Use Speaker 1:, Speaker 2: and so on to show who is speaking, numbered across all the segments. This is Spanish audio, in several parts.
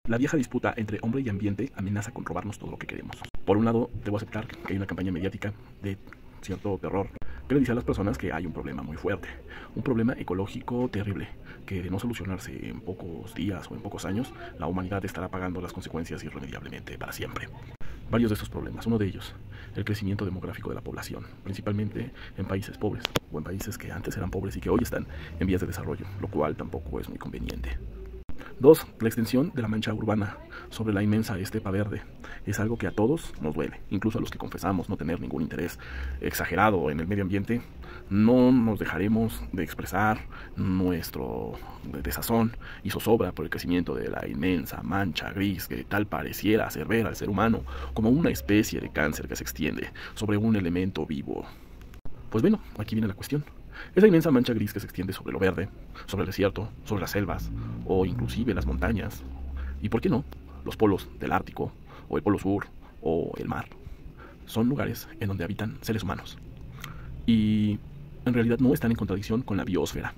Speaker 1: La vieja disputa entre hombre y ambiente amenaza con robarnos todo lo que queremos. Por un lado, debo aceptar que hay una campaña mediática de cierto terror que le dice a las personas que hay un problema muy fuerte, un problema ecológico terrible, que de no solucionarse en pocos días o en pocos años, la humanidad estará pagando las consecuencias irremediablemente para siempre. Varios de estos problemas, uno de ellos, el crecimiento demográfico de la población, principalmente en países pobres, o en países que antes eran pobres y que hoy están en vías de desarrollo, lo cual tampoco es muy conveniente. 2. La extensión de la mancha urbana sobre la inmensa estepa verde. Es algo que a todos nos duele, incluso a los que confesamos no tener ningún interés exagerado en el medio ambiente. No nos dejaremos de expresar nuestro desazón y zozobra por el crecimiento de la inmensa mancha gris que tal pareciera hacer ver al ser humano como una especie de cáncer que se extiende sobre un elemento vivo. Pues bueno, aquí viene la cuestión. Esa inmensa mancha gris que se extiende sobre lo verde, sobre el desierto, sobre las selvas, o inclusive las montañas, y por qué no, los polos del Ártico, o el Polo Sur, o el mar, son lugares en donde habitan seres humanos. Y en realidad no están en contradicción con la biosfera,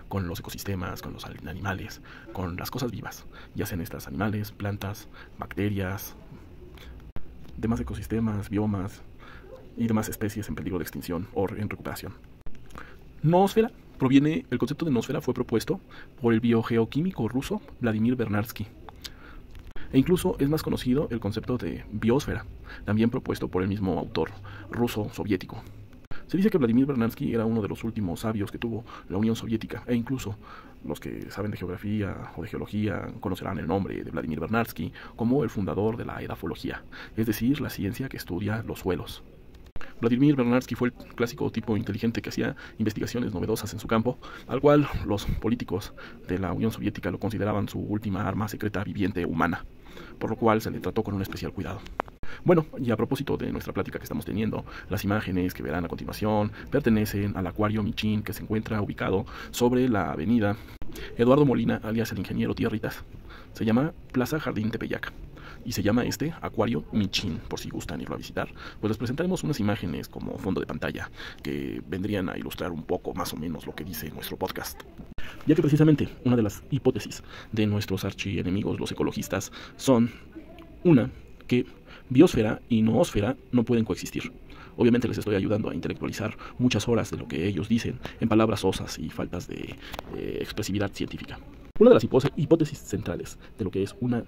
Speaker 1: con los ecosistemas, con los animales, con las cosas vivas, ya sean estas animales, plantas, bacterias, demás ecosistemas, biomas y demás especies en peligro de extinción o en recuperación. Noósfera el concepto de noósfera fue propuesto por el biogeoquímico ruso Vladimir Bernarsky. E incluso es más conocido el concepto de biosfera, también propuesto por el mismo autor ruso-soviético. Se dice que Vladimir Bernarsky era uno de los últimos sabios que tuvo la Unión Soviética, e incluso los que saben de geografía o de geología conocerán el nombre de Vladimir Bernarsky como el fundador de la edafología, es decir, la ciencia que estudia los suelos. Vladimir Bernarsky fue el clásico tipo inteligente que hacía investigaciones novedosas en su campo, al cual los políticos de la Unión Soviética lo consideraban su última arma secreta viviente humana, por lo cual se le trató con un especial cuidado. Bueno, y a propósito de nuestra plática que estamos teniendo, las imágenes que verán a continuación pertenecen al Acuario Michin, que se encuentra ubicado sobre la avenida Eduardo Molina, alias el Ingeniero Tierritas. Se llama Plaza Jardín Tepeyac. Y se llama Acuario Michin, por si gustan irlo a visitar. Pues les presentaremos unas imágenes como fondo de pantalla que vendrían a ilustrar un poco más o menos lo que dice nuestro podcast. Ya que precisamente una de las hipótesis de nuestros archienemigos, los ecologistas, son una, que biosfera y noósfera no pueden coexistir. Obviamente les estoy ayudando a intelectualizar muchas horas de lo que ellos dicen en palabras sosas y faltas de expresividad científica. Una de las hipótesis centrales de lo que es una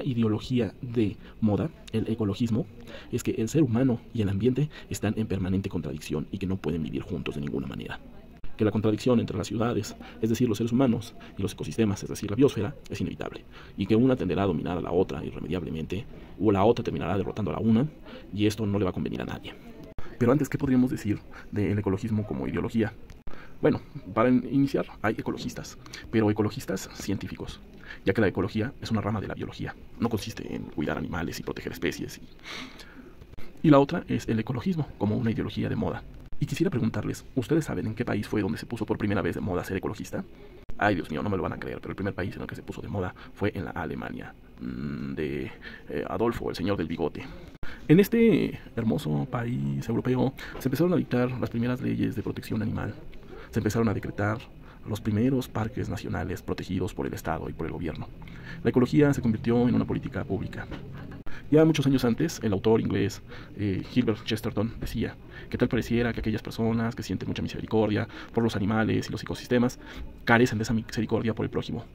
Speaker 1: ideología de moda, el ecologismo, es que el ser humano y el ambiente están en permanente contradicción y que no pueden vivir juntos de ninguna manera. Que la contradicción entre las ciudades, es decir, los seres humanos, y los ecosistemas, es decir, la biosfera, es inevitable, y que una tenderá a dominar a la otra irremediablemente, o la otra terminará derrotando a la una, y esto no le va a convenir a nadie. Pero antes, ¿qué podríamos decir del ecologismo como ideología? Bueno, para iniciar, hay ecologistas, pero ecologistas científicos, ya que la ecología es una rama de la biología, no consiste en cuidar animales y proteger especies. Y la otra es el ecologismo, como una ideología de moda. Y quisiera preguntarles, ¿ustedes saben en qué país fue donde se puso por primera vez de moda ser ecologista? Ay, Dios mío, no me lo van a creer, pero el primer país en el que se puso de moda fue en la Alemania, de Adolfo, el señor del bigote. En este hermoso país europeo se empezaron a dictar las primeras leyes de protección animal. Se empezaron a decretar los primeros parques nacionales protegidos por el Estado y por el gobierno. La ecología se convirtió en una política pública. Ya muchos años antes, el autor inglés Gilbert Chesterton decía que tal pareciera que aquellas personas que sienten mucha misericordia por los animales y los ecosistemas carecen de esa misericordia por el prójimo.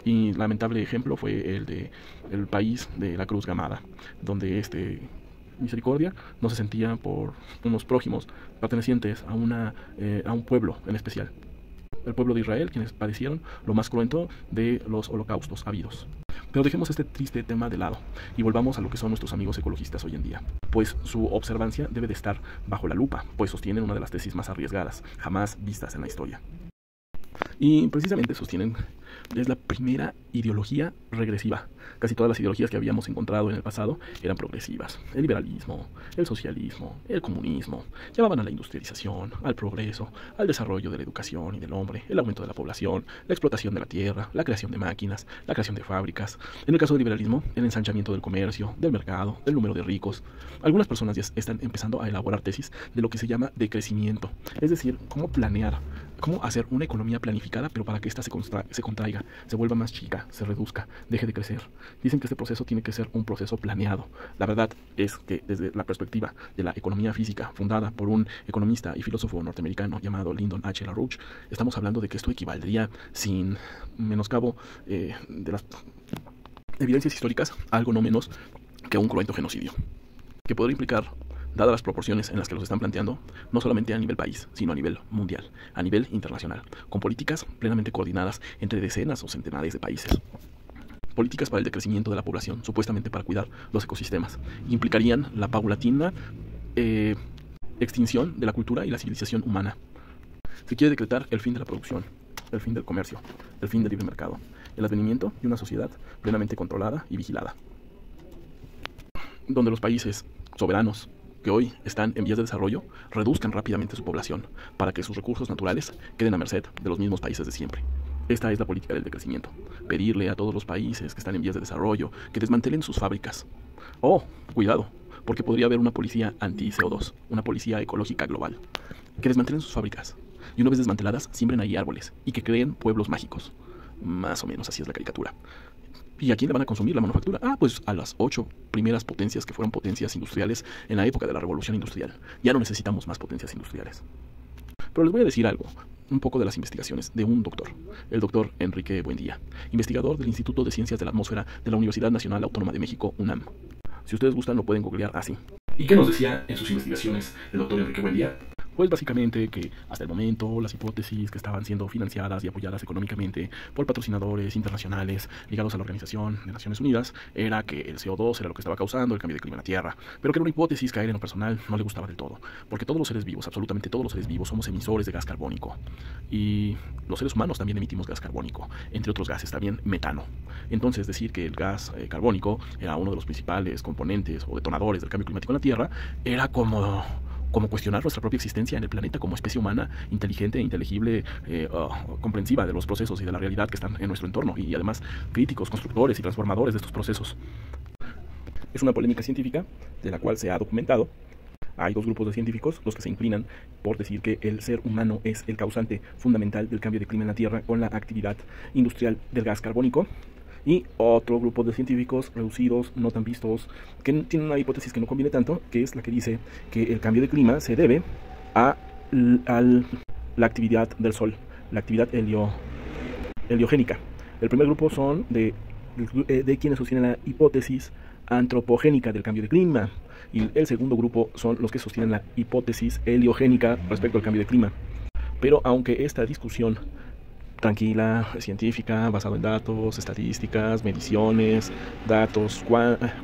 Speaker 1: Y lamentable ejemplo fue el de el país de la Cruz Gamada, donde misericordia no se sentía por unos prójimos pertenecientes a un pueblo en especial. El pueblo de Israel, quienes padecieron lo más cruento de los holocaustos habidos. Pero dejemos este triste tema de lado y volvamos a lo que son nuestros amigos ecologistas hoy en día. Pues su observancia debe de estar bajo la lupa, pues sostienen una de las tesis más arriesgadas jamás vistas en la historia. Y precisamente sostienen que es la primera ideología regresiva. Casi todas las ideologías que habíamos encontrado en el pasado eran progresivas. El liberalismo, el socialismo, el comunismo, llamaban a la industrialización, al progreso, al desarrollo de la educación y del hombre, el aumento de la población, la explotación de la tierra, la creación de máquinas, la creación de fábricas. En el caso del liberalismo, el ensanchamiento del comercio, del mercado, del número de ricos. Algunas personas ya están empezando a elaborar tesis de lo que se llama decrecimiento, es decir, cómo planear cómo hacer una economía planificada, pero para que ésta se contraiga, se vuelva más chica, se reduzca, deje de crecer. Dicen que este proceso tiene que ser un proceso planeado. La verdad es que desde la perspectiva de la economía física, fundada por un economista y filósofo norteamericano llamado Lyndon H. LaRouche, estamos hablando de que esto equivaldría, sin menoscabo de las evidencias históricas, a algo no menos que un cruento genocidio, que podría implicar, dadas las proporciones en las que los están planteando, no solamente a nivel país, sino a nivel mundial, a nivel internacional, con políticas plenamente coordinadas entre decenas o centenares de países. Políticas para el decrecimiento de la población, supuestamente para cuidar los ecosistemas, implicarían la paulatina extinción de la cultura y la civilización humana. Se quiere decretar el fin de la producción, el fin del comercio, el fin del libre mercado, el advenimiento de una sociedad plenamente controlada y vigilada, donde los países soberanos que hoy están en vías de desarrollo reduzcan rápidamente su población para que sus recursos naturales queden a merced de los mismos países de siempre. Esta es la política del decrecimiento. Pedirle a todos los países que están en vías de desarrollo que desmantelen sus fábricas. Oh, cuidado, porque podría haber una policía anti-CO2, una policía ecológica global. Que desmantelen sus fábricas y una vez desmanteladas siembren ahí árboles y que creen pueblos mágicos. Más o menos así es la caricatura. ¿Y a quién le van a consumir la manufactura? Pues a las 8 primeras potencias que fueron potencias industriales en la época de la Revolución Industrial. Ya no necesitamos más potencias industriales. Pero les voy a decir algo, un poco de las investigaciones de un doctor, el doctor Enrique Buendía, investigador del Instituto de Ciencias de la Atmósfera de la Universidad Nacional Autónoma de México, UNAM. Si ustedes gustan, lo pueden googlear así. ¿Y qué nos decía en sus investigaciones el doctor Enrique Buendía? Pues básicamente que hasta el momento las hipótesis que estaban siendo financiadas y apoyadas económicamente por patrocinadores internacionales ligados a la Organización de Naciones Unidas era que el CO2 era lo que estaba causando el cambio de clima en la Tierra, pero que era una hipótesis que a él en lo personal no le gustaba del todo, porque todos los seres vivos, absolutamente todos los seres vivos, somos emisores de gas carbónico y los seres humanos también emitimos gas carbónico, entre otros gases, también metano. Entonces decir que el gas carbónico era uno de los principales componentes o detonadores del cambio climático en la Tierra era como cuestionar nuestra propia existencia en el planeta como especie humana, inteligente, inteligible, comprensiva de los procesos y de la realidad que están en nuestro entorno, y además críticos, constructores y transformadores de estos procesos. Es una polémica científica de la cual se ha documentado. Hay dos grupos de científicos, los que se inclinan por decir que el ser humano es el causante fundamental del cambio de clima en la Tierra con la actividad industrial del gas carbónico, y otro grupo de científicos reducidos, no tan vistos, que tienen una hipótesis que no conviene tanto, que es la que dice que el cambio de clima se debe a la actividad del Sol, la actividad heliogénica. El primer grupo son de quienes sostienen la hipótesis antropogénica del cambio de clima, y el segundo grupo son los que sostienen la hipótesis heliogénica respecto al cambio de clima. Pero aunque esta discusión tranquila, científica, basada en datos, estadísticas, mediciones, datos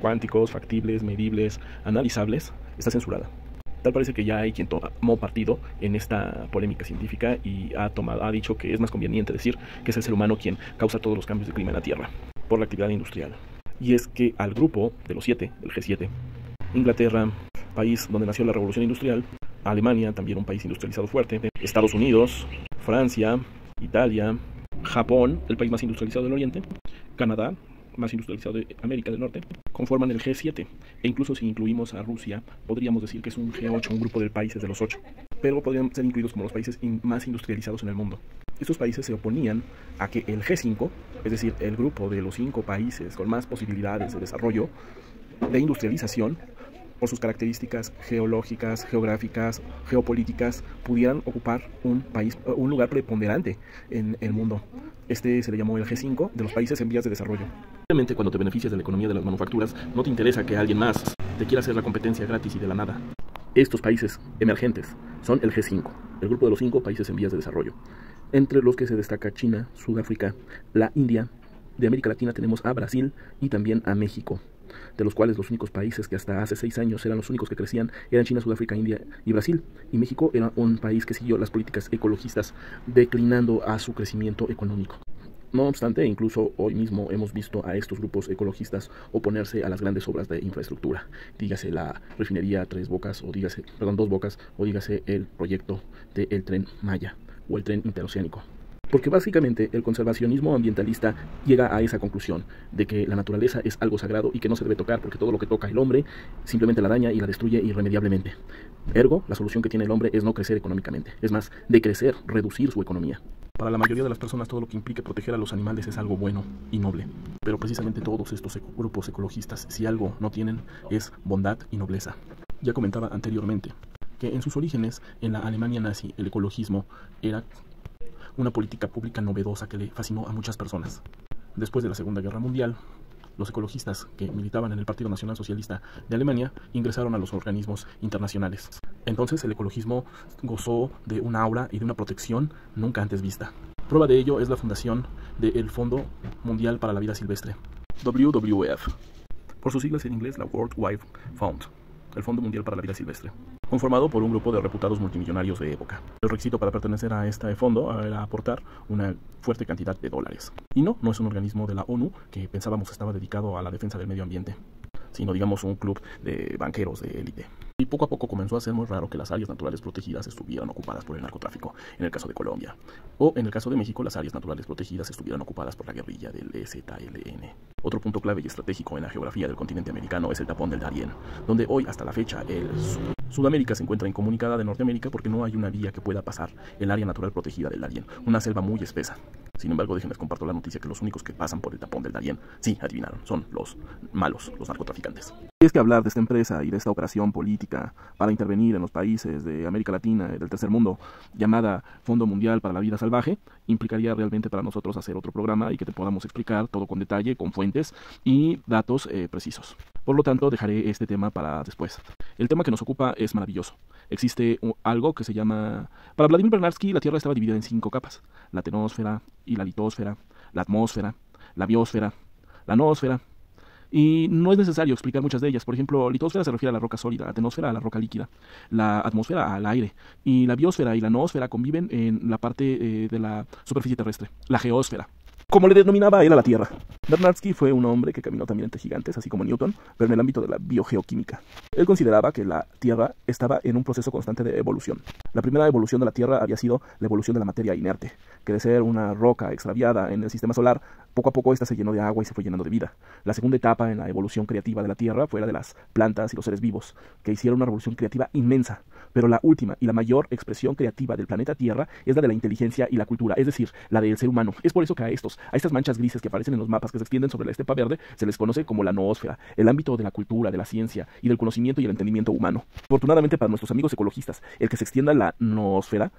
Speaker 1: cuánticos, factibles, medibles, analizables, está censurada. Tal parece que ya hay quien tomó partido en esta polémica científica y ha dicho que es más conveniente decir que es el ser humano quien causa todos los cambios de clima en la Tierra por la actividad industrial. Y es que al grupo de los 7, el G7, Inglaterra, país donde nació la revolución industrial, Alemania, también un país industrializado fuerte, Estados Unidos, Francia, Italia, Japón, el país más industrializado del Oriente, Canadá, más industrializado de América del Norte, conforman el G7. E incluso si incluimos a Rusia, podríamos decir que es un G8, un grupo de países de los 8. Pero podrían ser incluidos como los países más industrializados en el mundo. Estos países se oponían a que el G5, es decir, el grupo de los 5 países con más posibilidades de desarrollo, de industrialización, por sus características geológicas, geográficas, geopolíticas, pudieran ocupar un lugar preponderante en el mundo. Este se le llamó el G5 de los países en vías de desarrollo. Obviamente, cuando te beneficias de la economía de las manufacturas, no te interesa que alguien más te quiera hacer la competencia gratis y de la nada. Estos países emergentes son el G5, el grupo de los 5 países en vías de desarrollo, entre los que se destaca China, Sudáfrica, la India. De América Latina tenemos a Brasil y también a México, de los cuales los únicos países que hasta hace 6 años eran los únicos que crecían eran China, Sudáfrica, India y Brasil. Y México era un país que siguió las políticas ecologistas, declinando a su crecimiento económico. No obstante, incluso hoy mismo hemos visto a estos grupos ecologistas oponerse a las grandes obras de infraestructura, dígase la refinería Dos Bocas, o dígase el proyecto del Tren Maya o el tren interoceánico. Porque básicamente el conservacionismo ambientalista llega a esa conclusión de que la naturaleza es algo sagrado y que no se debe tocar porque todo lo que toca el hombre simplemente la daña y la destruye irremediablemente. Ergo, la solución que tiene el hombre es no crecer económicamente, es más, decrecer, reducir su economía. Para la mayoría de las personas todo lo que implique proteger a los animales es algo bueno y noble. Pero precisamente todos estos grupos ecologistas, si algo no tienen, es bondad y nobleza. Ya comentaba anteriormente que en sus orígenes, en la Alemania nazi, el ecologismo era una política pública novedosa que le fascinó a muchas personas. Después de la Segunda Guerra Mundial, los ecologistas que militaban en el Partido Nacional Socialista de Alemania ingresaron a los organismos internacionales. Entonces el ecologismo gozó de un aura y de una protección nunca antes vista. Prueba de ello es la fundación del Fondo Mundial para la Vida Silvestre, WWF, por sus siglas en inglés la World Wildlife Fund, el Fondo Mundial para la Vida Silvestre, conformado por un grupo de reputados multimillonarios de época. El requisito para pertenecer a este fondo era aportar una fuerte cantidad de dólares. Y no es un organismo de la ONU que pensábamos estaba dedicado a la defensa del medio ambiente, sino digamos un club de banqueros de élite. Y poco a poco comenzó a ser muy raro que las áreas naturales protegidas estuvieran ocupadas por el narcotráfico, en el caso de Colombia. O en el caso de México, las áreas naturales protegidas estuvieran ocupadas por la guerrilla del EZLN. Otro punto clave y estratégico en la geografía del continente americano es el tapón del Darién, donde hoy hasta la fecha Sudamérica se encuentra incomunicada de Norteamérica porque no hay una vía que pueda pasar el área natural protegida del Darién, una selva muy espesa. Sin embargo, déjenles comparto la noticia que los únicos que pasan por el tapón del Darién, sí, adivinaron, son los malos, los narcotraficantes. Y es que hablar de esta empresa y de esta operación política para intervenir en los países de América Latina y del tercer mundo, llamada Fondo Mundial para la Vida Salvaje, implicaría realmente para nosotros hacer otro programa y que te podamos explicar todo con detalle, con fuentes y datos precisos. Por lo tanto, dejaré este tema para después. El tema que nos ocupa es maravilloso. Existe algo que se llama... Para Vladimir Bernardsky, la Tierra estaba dividida en 5 capas. La tenosfera y la litosfera, la atmósfera, la biosfera, la noosfera. Y no es necesario explicar muchas de ellas. Por ejemplo, litosfera se refiere a la roca sólida, la tenosfera a la roca líquida, la atmósfera al aire, y la biosfera y la noosfera conviven en la parte de la superficie terrestre, la geósfera, como le denominaba él a la Tierra. Bernardsky fue un hombre que caminó también entre gigantes, así como Newton, pero en el ámbito de la biogeoquímica. Él consideraba que la Tierra estaba en un proceso constante de evolución. La primera evolución de la Tierra había sido la evolución de la materia inerte, que de ser una roca extraviada en el sistema solar, poco a poco esta se llenó de agua y se fue llenando de vida. La segunda etapa en la evolución creativa de la Tierra fue la de las plantas y los seres vivos, que hicieron una revolución creativa inmensa. Pero la última y la mayor expresión creativa del planeta Tierra es la de la inteligencia y la cultura, es decir, la del ser humano. Es por eso que a estas manchas grises que aparecen en los mapas que se extienden sobre la estepa verde, se les conoce como la noósfera, el ámbito de la cultura, de la ciencia y del conocimiento y el entendimiento humano. Afortunadamente para nuestros amigos ecologistas, el que se extienda la noósfera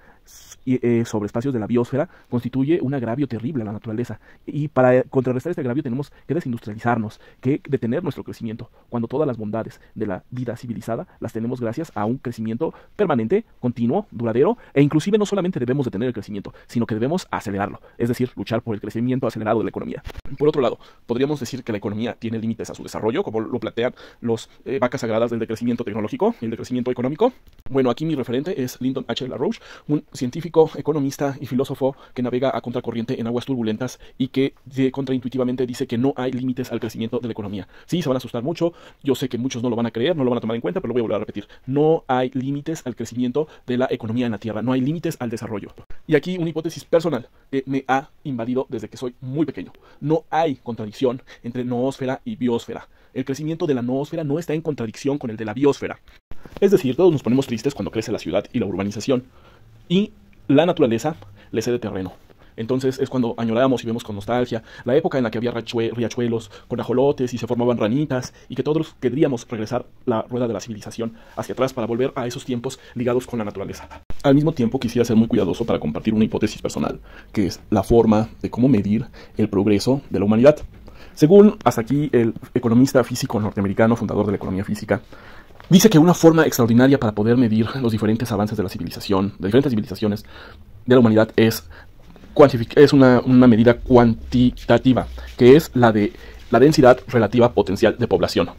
Speaker 1: sobre espacios de la biosfera constituye un agravio terrible a la naturaleza. Y para contrarrestar este agravio tenemos que desindustrializarnos, que detener nuestro crecimiento, cuando todas las bondades de la vida civilizada las tenemos gracias a un crecimiento permanente, continuo, duradero, e inclusive no solamente debemos detener el crecimiento, sino que debemos acelerarlo, es decir, luchar por el crecimiento acelerado de la economía. Por otro lado, podríamos decir que la economía tiene límites a su desarrollo, como lo plantean los vacas sagradas del decrecimiento tecnológico y el decrecimiento económico. Bueno, aquí mi referente es Lyndon H. LaRouche, un científico, economista y filósofo que navega a contracorriente en aguas turbulentas y que contraintuitivamente dice que no hay límites al crecimiento de la economía. Sí, se van a asustar mucho, yo sé que muchos no lo van a creer, no lo van a tomar en cuenta, pero lo voy a volver a repetir. No hay límites al crecimiento de la economía en la Tierra, no hay límites al desarrollo. Y aquí una hipótesis personal que me ha invadido desde que soy muy pequeño. No hay contradicción entre noósfera y biosfera. El crecimiento de la noósfera no está en contradicción con el de la biosfera. Es decir, todos nos ponemos tristes cuando crece la ciudad y la urbanización, y la naturaleza le cede terreno. Entonces es cuando añoramos y vemos con nostalgia la época en la que había riachuelos con ajolotes y se formaban ranitas, y que todos querríamos regresar la rueda de la civilización hacia atrás para volver a esos tiempos ligados con la naturaleza. Al mismo tiempo quisiera ser muy cuidadoso para compartir una hipótesis personal, que es la forma de cómo medir el progreso de la humanidad. Según hasta aquí el economista físico norteamericano, fundador de la economía física, dice que una forma extraordinaria para poder medir los diferentes avances de la civilización, de diferentes civilizaciones de la humanidad, es una medida cuantitativa, que es la de la densidad relativa potencial de población.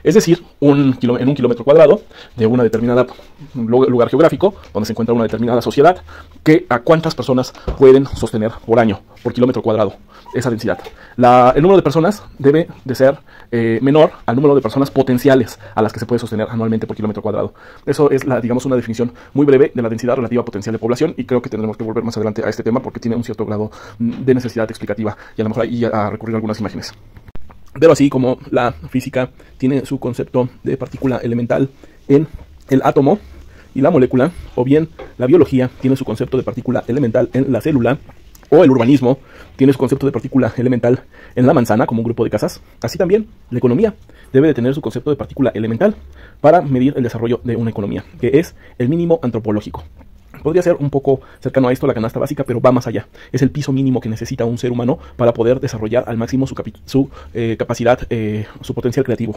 Speaker 1: Es decir, en un kilómetro cuadrado de una determinada lugar geográfico, donde se encuentra una determinada sociedad, que a cuántas personas pueden sostener por año, por kilómetro cuadrado, esa densidad. El número de personas debe de ser menor al número de personas potenciales a las que se puede sostener anualmente por kilómetro cuadrado. Eso es, digamos, una definición muy breve de la densidad relativa potencial de población, y creo que tendremos que volver más adelante a este tema porque tiene un cierto grado de necesidad explicativa y a lo mejor ahí a recurrir a algunas imágenes. Pero así como la física tiene su concepto de partícula elemental en el átomo y la molécula, o bien la biología tiene su concepto de partícula elemental en la célula, o el urbanismo tiene su concepto de partícula elemental en la manzana como un grupo de casas, así también la economía debe de tener su concepto de partícula elemental para medir el desarrollo de una economía, que es el mínimo antropológico. Podría ser un poco cercano a esto la canasta básica, pero va más allá. Es el piso mínimo que necesita un ser humano para poder desarrollar al máximo su capacidad, su potencial creativo.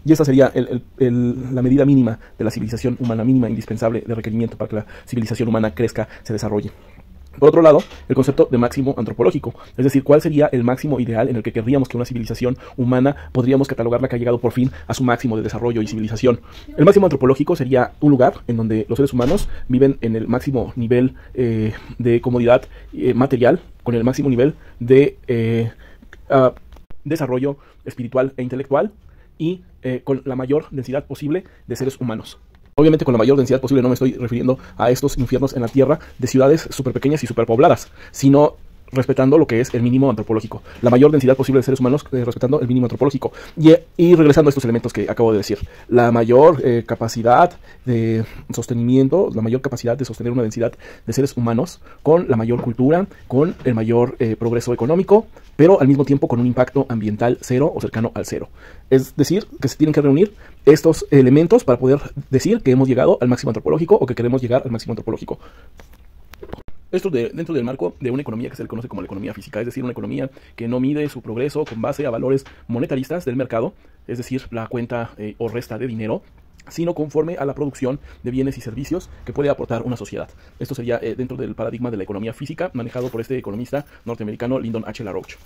Speaker 1: Y esta sería la medida mínima de la civilización humana, mínima indispensable de requerimiento para que la civilización humana crezca, se desarrolle. Por otro lado, el concepto de máximo antropológico, es decir, cuál sería el máximo ideal en el que querríamos que una civilización humana podríamos catalogarla que ha llegado por fin a su máximo de desarrollo y civilización. El máximo antropológico sería un lugar en donde los seres humanos viven en el máximo nivel de comodidad material, con el máximo nivel de desarrollo espiritual e intelectual y con la mayor densidad posible de seres humanos. Obviamente con la mayor densidad posible no me estoy refiriendo a estos infiernos en la tierra de ciudades súper pequeñas y súper pobladas, sino respetando lo que es el mínimo antropológico. La mayor densidad posible de seres humanos respetando el mínimo antropológico. Y regresando a estos elementos que acabo de decir. La mayor capacidad de sostenimiento, la mayor capacidad de sostener una densidad de seres humanos con la mayor cultura, con el mayor progreso económico, pero al mismo tiempo con un impacto ambiental cero o cercano al cero. Es decir, que se tienen que reunir estos elementos para poder decir que hemos llegado al máximo antropológico o que queremos llegar al máximo antropológico. Esto dentro del marco de una economía que se le conoce como la economía física, es decir, una economía que no mide su progreso con base a valores monetaristas del mercado, es decir, la cuenta o resta de dinero, sino conforme a la producción de bienes y servicios que puede aportar una sociedad. Esto sería dentro del paradigma de la economía física, manejado por este economista norteamericano Lyndon H. LaRouche.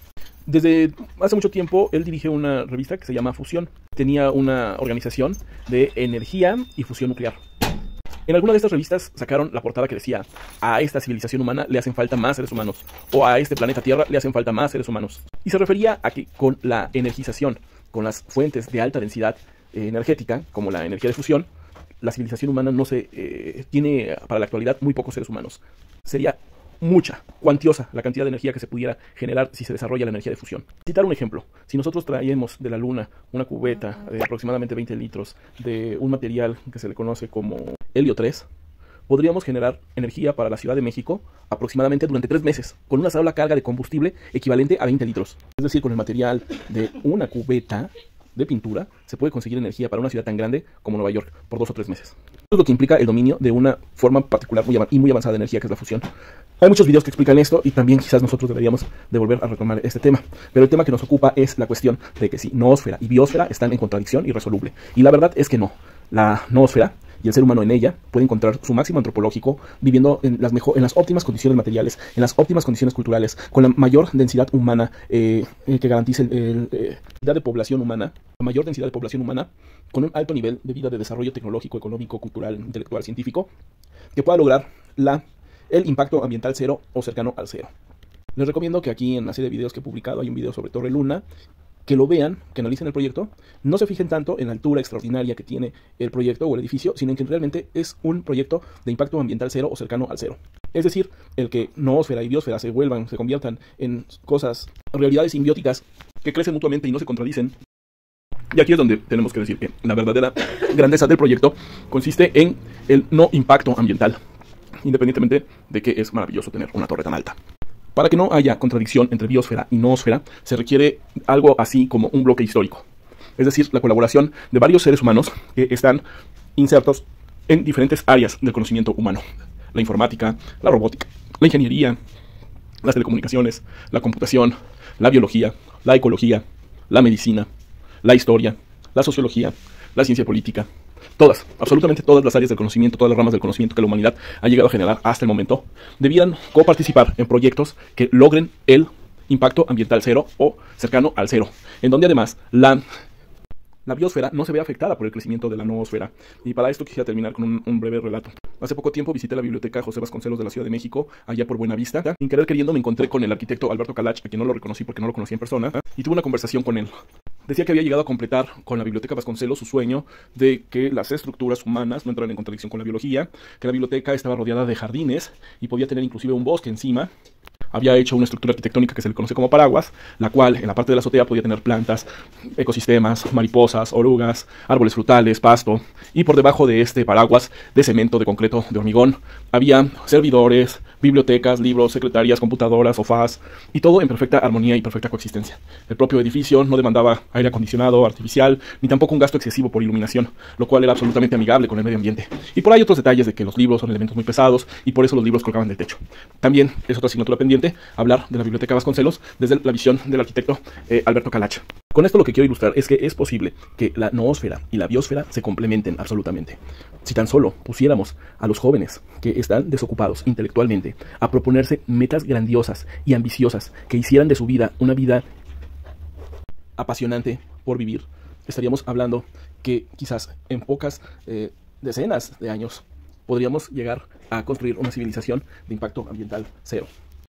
Speaker 1: Desde hace mucho tiempo, él dirige una revista que se llama Fusión. Tenía una organización de energía y fusión nuclear. En alguna de estas revistas sacaron la portada que decía: a esta civilización humana le hacen falta más seres humanos, o a este planeta Tierra le hacen falta más seres humanos. Y se refería a que con la energización, con las fuentes de alta densidad energética, como la energía de fusión, la civilización humana no tiene para la actualidad muy pocos seres humanos. Sería mucha, cuantiosa la cantidad de energía que se pudiera generar si se desarrolla la energía de fusión. Citar un ejemplo: si nosotros traemos de la Luna una cubeta de aproximadamente 20 litros de un material que se le conoce como helio 3, podríamos generar energía para la Ciudad de México aproximadamente durante 3 meses, con una sola carga de combustible equivalente a 20 litros. Es decir, con el material de una cubeta de pintura se puede conseguir energía para una ciudad tan grande como Nueva York por 2 o 3 meses. Esto es lo que implica el dominio de una forma particular y muy avanzada de energía, que es la fusión. Hay muchos videos que explican esto y también quizás nosotros deberíamos de volver a retomar este tema. Pero el tema que nos ocupa es la cuestión de que si noósfera y biosfera están en contradicción irresoluble. Y la verdad es que no. La noósfera y el ser humano en ella puede encontrar su máximo antropológico viviendo en las óptimas condiciones materiales, en las óptimas condiciones culturales, con la mayor densidad humana que garantice la mayor densidad de población humana, con un alto nivel de vida de desarrollo tecnológico, económico, cultural, intelectual, científico, que pueda lograr el impacto ambiental cero o cercano al cero. Les recomiendo que aquí en la serie de videos que he publicado hay un video sobre Torre Luna, que lo vean, que analicen el proyecto, no se fijen tanto en la altura extraordinaria que tiene el proyecto o el edificio, sino en que realmente es un proyecto de impacto ambiental cero o cercano al cero. Es decir, el que noósfera y biosfera se conviertan en realidades simbióticas que crecen mutuamente y no se contradicen. Y aquí es donde tenemos que decir que la verdadera grandeza del proyecto consiste en el no impacto ambiental, independientemente de que es maravilloso tener una torre tan alta. Para que no haya contradicción entre biosfera y noósfera, se requiere algo así como un bloque histórico. Es decir, la colaboración de varios seres humanos que están insertos en diferentes áreas del conocimiento humano. La informática, la robótica, la ingeniería, las telecomunicaciones, la computación, la biología, la ecología, la medicina, la historia, la sociología, la ciencia política. Todas, absolutamente todas las áreas del conocimiento, todas las ramas del conocimiento que la humanidad ha llegado a generar hasta el momento, debían coparticipar en proyectos que logren el impacto ambiental cero o cercano al cero, en donde además la la biosfera no se ve afectada por el crecimiento de la noósfera. Y para esto quisiera terminar con un breve relato. Hace poco tiempo visité la biblioteca José Vasconcelos de la Ciudad de México, allá por Buenavista. Sin querer queriendo me encontré con el arquitecto Alberto Calach, a quien no lo reconocí porque no lo conocía en persona, y tuve una conversación con él. Decía que había llegado a completar con la biblioteca Vasconcelos su sueño de que las estructuras humanas no entraran en contradicción con la biología, que la biblioteca estaba rodeada de jardines y podía tener inclusive un bosque encima. Había hecho una estructura arquitectónica que se le conoce como paraguas, la cual en la parte de la azotea podía tener plantas, ecosistemas, mariposas, orugas, árboles frutales, pasto, y por debajo de este paraguas de cemento, de concreto, de hormigón, había servidores, bibliotecas, libros, secretarias, computadoras, sofás, y todo en perfecta armonía y perfecta coexistencia. El propio edificio no demandaba aire acondicionado artificial, ni tampoco un gasto excesivo por iluminación, lo cual era absolutamente amigable con el medio ambiente. Y por ahí otros detalles de que los libros son elementos muy pesados, y por eso los libros colgaban del techo. También es otra asignatura pendiente hablar de la biblioteca Vasconcelos desde la visión del arquitecto Alberto Calach. Con esto lo que quiero ilustrar es que es posible que la noósfera y la biosfera se complementen absolutamente. Si tan solo pusiéramos a los jóvenes que están desocupados intelectualmente a proponerse metas grandiosas y ambiciosas que hicieran de su vida una vida apasionante por vivir, estaríamos hablando que quizás en pocas decenas de años podríamos llegar a construir una civilización de impacto ambiental cero.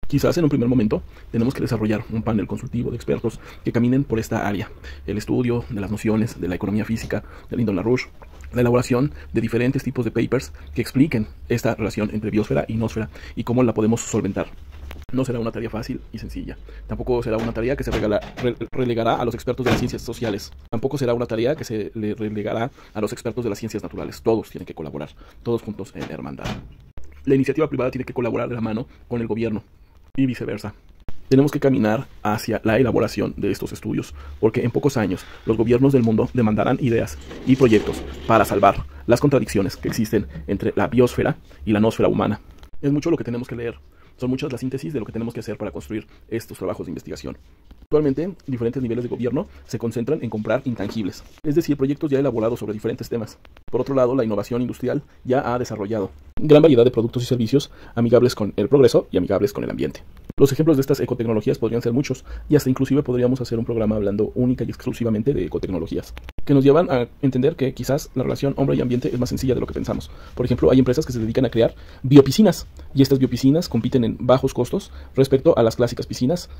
Speaker 1: Quizás en un primer momento tenemos que desarrollar un panel consultivo de expertos que caminen por esta área. El estudio de las nociones de la economía física de Lyndon LaRouche, la elaboración de diferentes tipos de papers que expliquen esta relación entre biosfera y noósfera y cómo la podemos solventar. No será una tarea fácil y sencilla. Tampoco será una tarea que se relegará a los expertos de las ciencias sociales. Tampoco será una tarea que se le relegará a los expertos de las ciencias naturales. Todos tienen que colaborar, todos juntos en hermandad. La iniciativa privada tiene que colaborar de la mano con el gobierno y viceversa. Tenemos que caminar hacia la elaboración de estos estudios, porque en pocos años los gobiernos del mundo demandarán ideas y proyectos para salvar las contradicciones que existen entre la biosfera y la noósfera humana. Es mucho lo que tenemos que leer. Son muchas las síntesis de lo que tenemos que hacer para construir estos trabajos de investigación. Actualmente, diferentes niveles de gobierno se concentran en comprar intangibles, es decir, proyectos ya elaborados sobre diferentes temas. Por otro lado, la innovación industrial ya ha desarrollado gran variedad de productos y servicios amigables con el progreso y amigables con el ambiente. Los ejemplos de estas ecotecnologías podrían ser muchos, y hasta inclusive podríamos hacer un programa hablando única y exclusivamente de ecotecnologías, que nos llevan a entender que quizás la relación hombre y ambiente es más sencilla de lo que pensamos. Por ejemplo, hay empresas que se dedican a crear biopiscinas, y estas biopiscinas compiten en bajos costos respecto a las clásicas piscinas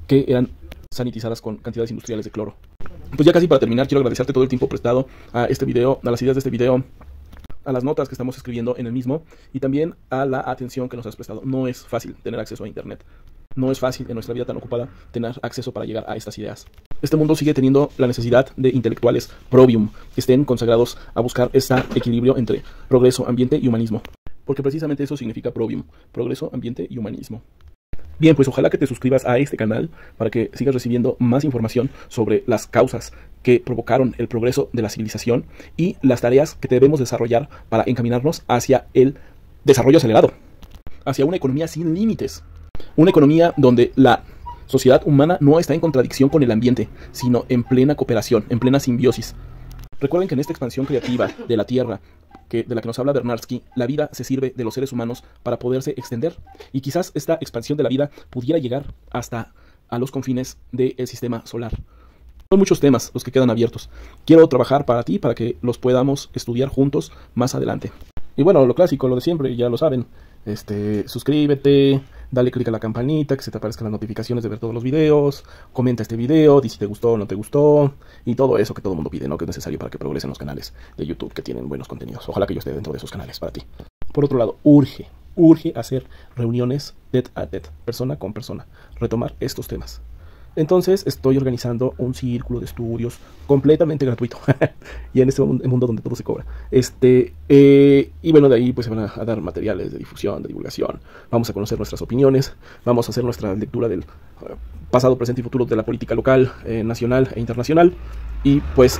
Speaker 1: que eran sanitizadas con cantidades industriales de cloro. Pues ya casi para terminar, quiero agradecerte todo el tiempo prestado a este video, a las ideas de este video, a las notas que estamos escribiendo en el mismo y también a la atención que nos has prestado. No es fácil tener acceso a internet. No es fácil en nuestra vida tan ocupada tener acceso para llegar a estas ideas. Este mundo sigue teniendo la necesidad de intelectuales probium que estén consagrados a buscar este equilibrio entre progreso, ambiente y humanismo. Porque precisamente eso significa probium, progreso, ambiente y humanismo. Bien, pues ojalá que te suscribas a este canal para que sigas recibiendo más información sobre las causas que provocaron el progreso de la civilización y las tareas que debemos desarrollar para encaminarnos hacia el desarrollo acelerado, hacia una economía sin límites, una economía donde la sociedad humana no está en contradicción con el ambiente, sino en plena cooperación, en plena simbiosis. Recuerden que en esta expansión creativa de la Tierra, de la que nos habla Bernardsky, la vida se sirve de los seres humanos para poderse extender. Y quizás esta expansión de la vida pudiera llegar hasta a los confines del sistema solar. Son muchos temas los que quedan abiertos. Quiero trabajar para ti, para que los podamos estudiar juntos más adelante. Y bueno, lo clásico, lo de siempre, ya lo saben. Suscríbete, dale click a la campanita, que se te aparezcan las notificaciones de ver todos los videos, comenta este video, di si te gustó o no te gustó, y todo eso que todo el mundo pide, ¿no? Que es necesario para que progresen los canales de YouTube que tienen buenos contenidos. Ojalá que yo esté dentro de esos canales para ti. Por otro lado, urge hacer reuniones tete a tete, persona con persona, retomar estos temas. Entonces estoy organizando un círculo de estudios completamente gratuito y en este mundo donde todo se cobra. Y bueno, de ahí pues se van a dar materiales de difusión, de divulgación. Vamos a conocer nuestras opiniones, vamos a hacer nuestra lectura del pasado, presente y futuro de la política local, nacional e internacional. Y pues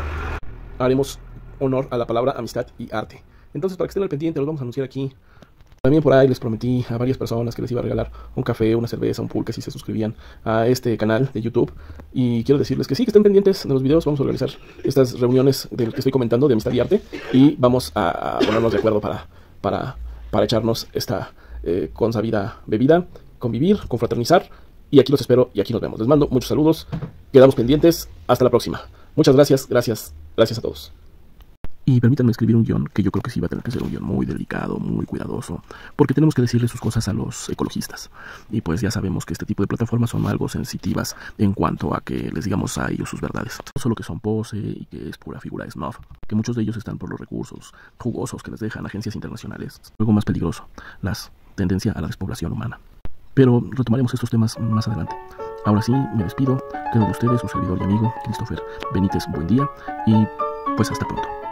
Speaker 1: haremos honor a la palabra amistad y arte. Entonces, para que estén al pendiente, los vamos a anunciar aquí. También por ahí les prometí a varias personas que les iba a regalar un café, una cerveza, un pulque si se suscribían a este canal de YouTube. Y quiero decirles que sí, que estén pendientes de los videos. Vamos a organizar estas reuniones del que estoy comentando de amistad y arte. Y vamos a ponernos de acuerdo para echarnos esta consabida bebida, convivir, confraternizar. Y aquí los espero y aquí nos vemos. Les mando muchos saludos. Quedamos pendientes. Hasta la próxima. Muchas gracias. Gracias a todos. Y permítanme escribir un guión que yo creo que sí va a tener que ser un guión muy delicado, muy cuidadoso, porque tenemos que decirle sus cosas a los ecologistas. Y pues ya sabemos que este tipo de plataformas son algo sensitivas en cuanto a que les digamos a ellos sus verdades. No solo que son pose y que es pura figura de snob, que muchos de ellos están por los recursos jugosos que les dejan agencias internacionales. Luego más peligroso, la tendencia a la despoblación humana. Pero retomaremos estos temas más adelante. Ahora sí, me despido. Quedo de ustedes, su servidor y amigo, Christopher Benítez. Buen día y pues hasta pronto.